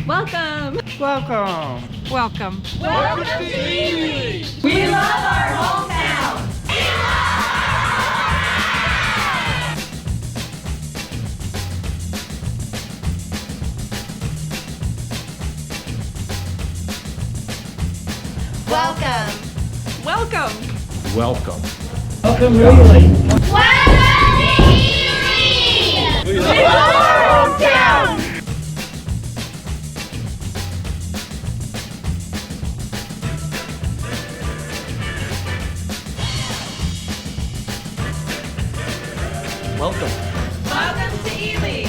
Welcome! Welcome! Welcome. Welcome to Ely! We love our hometown! Welcome! Welcome! Welcome! Welcome, Ely! Welcome to Ely! We love our hometown! Welcome! Welcome to Ely!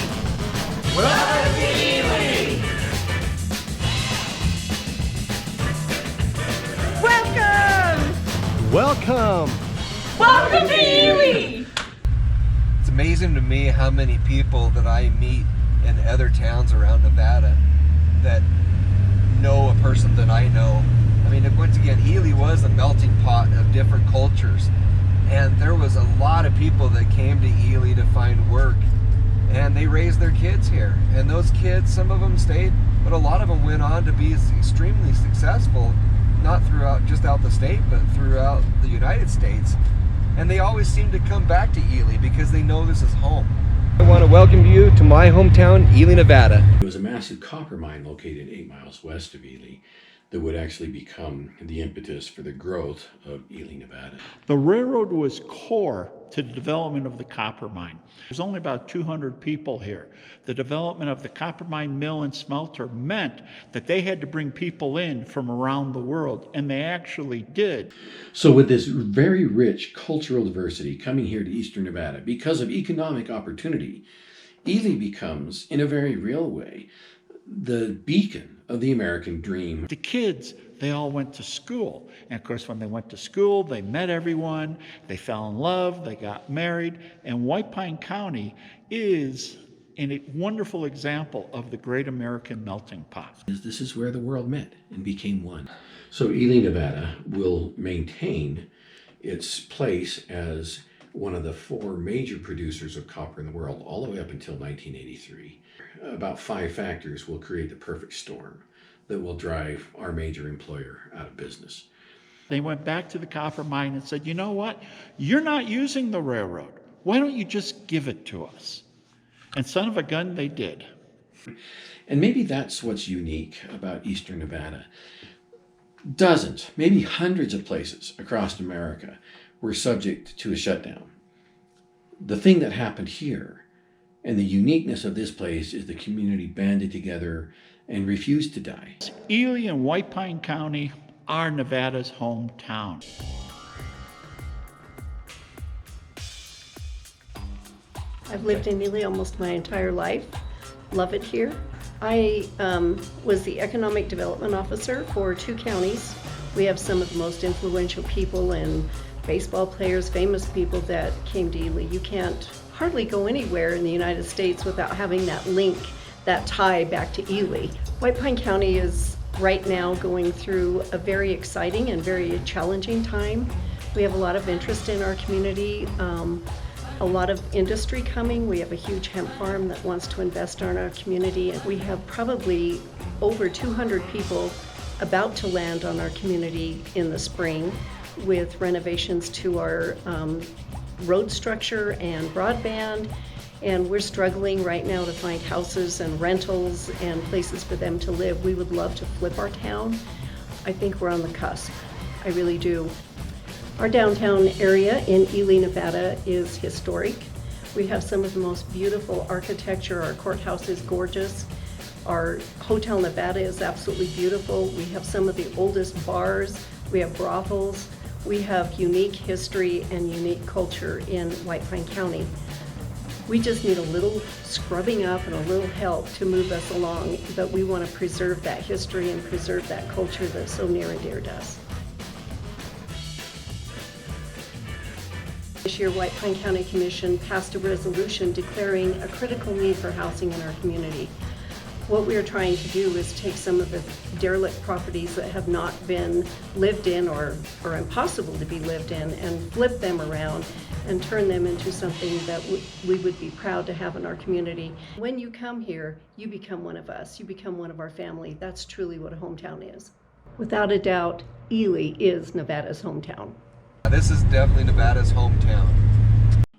Welcome to Ely! Welcome! Welcome! Welcome to Ely! It's amazing to me how many people that I meet in other towns around Nevada that know a person that I know. I mean, once again, Ely was a melting pot of different cultures, and there was a lot of people that came to Ely to find work, and they raised their kids here. And those kids, some of them stayed, but a lot of them went on to be extremely successful, not throughout just out the state, but throughout the United States. And they always seem to come back to Ely because they know this is home. I want to welcome you to my hometown, Ely, Nevada. It was a massive copper mine located 8 miles west of Ely that would actually become the impetus for the growth of Ely, Nevada. The railroad was core to the development of the copper mine. There's only about 200 people here. The development of the copper mine mill and smelter meant that they had to bring people in from around the world, and they actually did. So with this very rich cultural diversity coming here to Eastern Nevada because of economic opportunity, Ely becomes, in a very real way, the beacon of the American dream. The kids, they all went to school. And of course, when they went to school, they met everyone, they fell in love, they got married. And White Pine County is a wonderful example of the great American melting pot. This is where the world met and became one. So Ely, Nevada will maintain its place as one of the 4 major producers of copper in the world, all the way up until 1983. About 5 factors will create the perfect storm that will drive our major employer out of business. They went back to the copper mine and said, you know what? You're not using the railroad. Why don't you just give it to us? And son of a gun, they did. And maybe that's what's unique about Eastern Nevada. Dozens, maybe hundreds of places across America were subject to a shutdown. The thing that happened here and the uniqueness of this place is the community banded together and refused to die. Ely and White Pine County are Nevada's hometown. I've lived in Ely almost my entire life. Love it here. I was the economic development officer for 2 counties. We have some of the most influential people and baseball players, famous people that came to Ely. You can't hardly go anywhere in the United States without having that link, that tie back to Ely. White Pine County is right now going through a very exciting and very challenging time. We have a lot of interest in our community, a lot of industry coming. We have a huge hemp farm that wants to invest in our community. We have probably over 200 people about to land on our community in the spring with renovations to our road structure and broadband, and we're struggling right now to find houses and rentals and places for them to live. We would love to flip our town. I think we're on the cusp. I really do. Our downtown area in Ely, Nevada is historic. We have some of the most beautiful architecture. Our courthouse is gorgeous. Our Hotel Nevada is absolutely beautiful. We have some of the oldest bars. We have brothels. We have unique history and unique culture in White Pine County. We just need a little scrubbing up and a little help to move us along, but we want to preserve that history and preserve that culture that's so near and dear to us. This year, White Pine County Commission passed a resolution declaring a critical need for housing in our community. What we are trying to do is take some of the derelict properties that have not been lived in or impossible to be lived in and flip them around and turn them into something that we would be proud to have in our community. When you come here, you become one of us. You become one of our family. That's truly what a hometown is. Without a doubt, Ely is Nevada's hometown. This is definitely Nevada's hometown.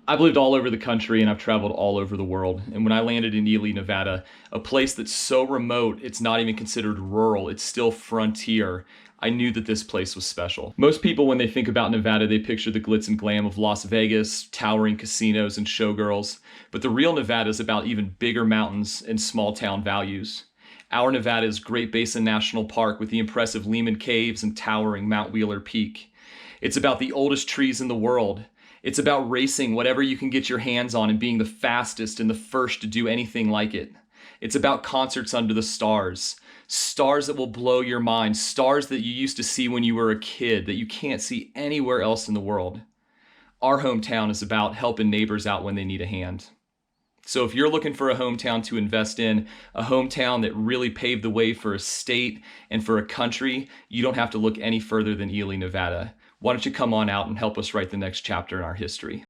I've lived all over the country and I've traveled all over the world. And when I landed in Ely, Nevada, a place that's so remote, it's not even considered rural, it's still frontier, I knew that this place was special. Most people, when they think about Nevada, they picture the glitz and glam of Las Vegas, towering casinos and showgirls. But the real Nevada is about even bigger mountains and small town values. Our Nevada is Great Basin National Park with the impressive Lehman Caves and towering Mount Wheeler Peak. It's about the oldest trees in the world. It's about racing whatever you can get your hands on and being the fastest and the first to do anything like it. It's about concerts under the stars. Stars that will blow your mind. Stars that you used to see when you were a kid that you can't see anywhere else in the world. Our hometown is about helping neighbors out when they need a hand. So if you're looking for a hometown to invest in, a hometown that really paved the way for a state and for a country, you don't have to look any further than Ely, Nevada. Why don't you come on out and help us write the next chapter in our history?